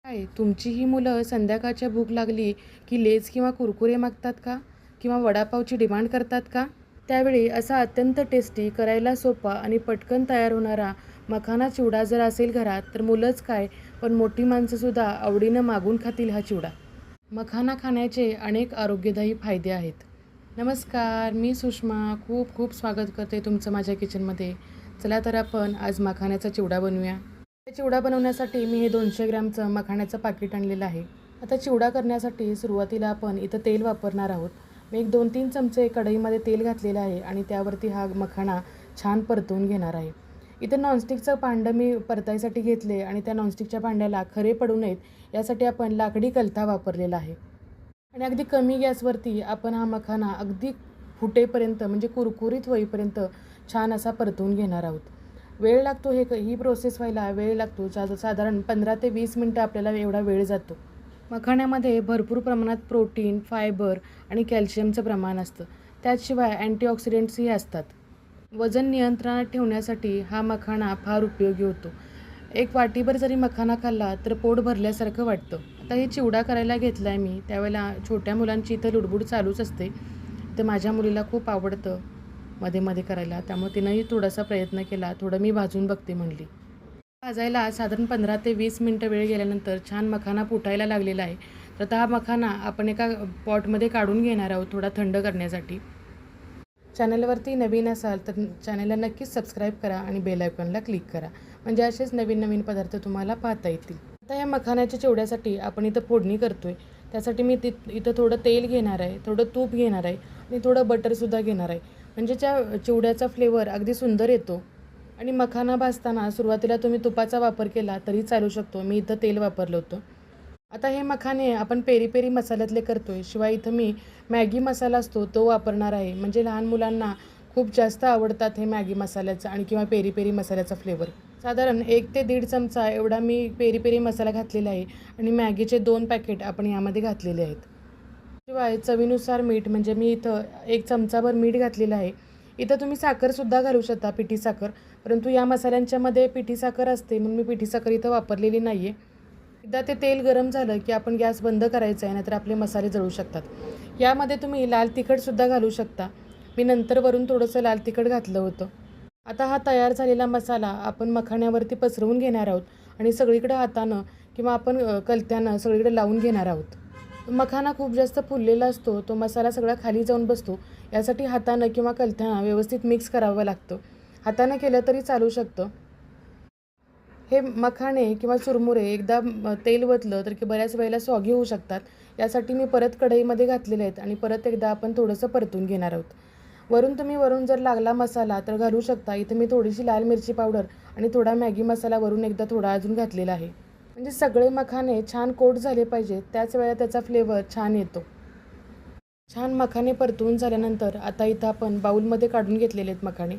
काय तुमची ही मुलं संध्याकाळच्या भूक लागली की लेज किंवा कुरकुरे मागतात का? किंवा वडापावची डिमांड करतात का? त्यावेळी असा अत्यंत टेस्टी, करायला सोपा आणि पटकन तयार होणारा मखाना चिवडा जर असेल घरात, तर मुलंच काय, पण मोठी माणसंसुद्धा आवडीनं मागून खातील हा चिवडा. मखाना खाण्याचे अनेक आरोग्यदायी फायदे आहेत. नमस्कार, मी सुषमा. खूप खूप स्वागत करते तुमचं माझ्या किचनमध्ये. चला तर आपण आज मखाण्याचा चिवडा बनवूया. चिवडा बनवण्यासाठी मी हे 200 ग्रॅमचं मखाण्याचं पाकीट आणलेलं आहे. आता चिवडा करण्यासाठी सुरुवातीला आपण इथं तेल वापरणार आहोत. मी एक 2-3 चमचे कढईमध्ये तेल घातलेलं आहे आणि त्यावरती हा मखाना छान परतवून घेणार आहे. इथं नॉनस्टिकचं भांडं मी परतायसाठी घेतले आणि त्या नॉनस्टिकच्या भांड्याला खरे पडू नयेत यासाठी आपण लाकडी कलथा वापरलेला आहे. आणि अगदी कमी गॅसवरती आपण हा मखाना अगदी फुटेपर्यंत म्हणजे कुरकुरीत होईपर्यंत छान असा परतवून घेणार आहोत. वेळ लागतो, ही प्रोसेस व्हायला वेळ लागतो. साधारण 15 ते 20 मिनटं आपल्याला एवढा वेळ जातो. मखाण्यामध्ये भरपूर प्रमाणात प्रोटीन, फायबर आणि कॅल्शियमचं प्रमाण असतं. त्याशिवाय अँटीऑक्सिडंट्सही असतात. वजन नियंत्रणात ठेवण्यासाठी हा मखाना फार उपयोगी होतो. एक वाटीभर जरी मखाना खाल्ला तर पोट भरल्यासारखं वाटतं. आता हे चिवडा करायला घेतला आहे मी, त्यावेळेला छोट्या मुलांची इथं लुडबुड चालूच असते. तर माझ्या मुलीला खूप आवडतं मध्ये मध्ये करायला, त्यामुळे तिनंही थोडासा प्रयत्न केला. थोडं मी भाजून बघते म्हणली. भाजायला साधारण 15 ते 20 मिनटं वेळ गेल्यानंतर छान मखाना फुटायला लागलेला आहे. तर आता हा मखाना आपण एका पॉटमध्ये काढून घेणार आहोत थोडा थंड करण्यासाठी. चॅनलवरती नवीन असाल तर चॅनलला नक्कीच सबस्क्राईब करा आणि बेल आयकॉनला क्लिक करा, म्हणजे असेच नवीन नवीन पदार्थ तुम्हाला पाहता येतील. आता या मखाण्याच्या चिवड्यासाठी आपण इथं फोडणी करतोय. त्यासाठी मी इथं थोडं तेल घेणार आहे, थोडं तूप घेणार आहे आणि थोडं बटरसुद्धा घेणार आहे. म्हणजे त्या चिवड्याचा फ्लेवर अगदी सुंदर येतो. आणि मखाना भाजताना सुरुवातीला तुम्ही तुपाचा वापर केला तरी चालू शकतो. मी इथं तेल वापरलं होतं. आता हे मखाने आपण पेरी पेरी मसाल्यातले करतोय. शिवाय इथं मी मॅगी मसाला असतो तो वापरणार आहे. म्हणजे लहान मुलांना खूप जास्त आवडतात हे मॅगी मसाल्याचं आणि किंवा पेरी पेरी मसाल्याचा फ्लेवर. साधारण 1 ते 1.5 चमचा एवढा मी पेरी पेरी मसाला घातलेला आहे आणि मॅगीचे 2 पॅकेट आपण यामध्ये घातलेले आहेत. शिवाय चवीनुसार मीठ, म्हणजे मी इथं 1 चमचाभर मीठ घातलेलं आहे. इथं तुम्ही साखरसुद्धा घालू शकता, पिठी साखर. परंतु या मसाल्यांच्यामध्ये पिठी साखर असते म्हणून मी पिठी साखर इथं वापरलेली नाही आहे. एकदा ते तेल गरम झालं की आपण गॅस बंद करायचा आहे, नाहीतर आपले मसाले जळू शकतात. यामध्ये तुम्ही लाल तिखटसुद्धा घालू शकता. मी नंतर वरून थोडंसं लाल तिखट घातलं होतं. आता हा तयार झालेला मसाला आपण मखाण्यावरती पसरवून घेणार आहोत आणि सगळीकडे हातानं किंवा आपण कलत्यानं सगळीकडे लावून घेणार आहोत. मखाना खूप जास्त फुललेला असतो, तो मसाला सगळा खाली जाऊन बसतो. यासाठी हातानं किंवा कलथ्यानं व्यवस्थित मिक्स करावं लागतं. हातानं केलं तरी चालू शकतं. हे मखाणे किंवा चुरमुरे एकदा तेल वतलं तर की बऱ्याच वेळेला सॉगी होऊ शकतात. यासाठी मी परत कढईमध्ये घातलेले आहेत आणि परत एकदा आपण थोडंसं परतून घेणार आहोत. वरून जर लागला मसाला तर घालू शकता. इथं मी थोडीशी लाल मिरची पावडर आणि थोडा मॅगी मसाला वरून एकदा थोडा अजून घातलेला आहे. म्हणजे सगळे मखाने छान कोट झाले पाहिजेत, त्याच वेळेला त्याचा फ्लेवर छान येतो. छान मखाने परतवून झाल्यानंतर आता इथं आपण बाऊलमध्ये काढून घेतलेले आहेत मखाणे.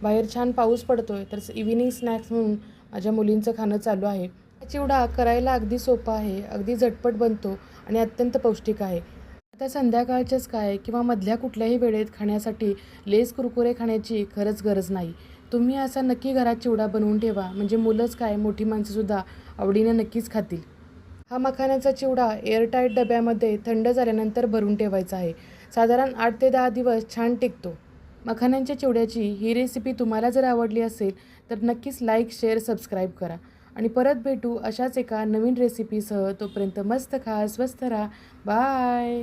बाहेर छान पाऊस पडतोय, तर इव्हिनिंग स्नॅक्स म्हणून माझ्या मुलींचं खाणं चालू आहे. हा चिवडा करायला अगदी सोपा आहे, अगदी झटपट बनतो आणि अत्यंत पौष्टिक आहे. आता संध्याकाळच्याच काय किंवा मधल्या कुठल्याही वेळेत खाण्यासाठी लेस कुरकुरे खाण्याची खरंच गरज नाही. तुम्ही असा नक्की घरात चिवडा बनवून ठेवा, म्हणजे मुलंच काय, मोठी माणसंसुद्धा आवडीनं नक्कीच खातील. हा मखाण्याचा चिवडा एअरटाईट डब्यामध्ये थंड झाल्यानंतर भरून ठेवायचा आहे. साधारण 8 ते 10 दिवस छान टिकतो. मखाण्यांच्या चिवड्याची ही रेसिपी तुम्हाला जर आवडली असेल तर नक्कीच लाईक, शेअर, सबस्क्राईब करा आणि परत भेटू अशाच एका नवीन रेसिपीसह. तोपर्यंत मस्त खा, स्वस्त राहा. बाय.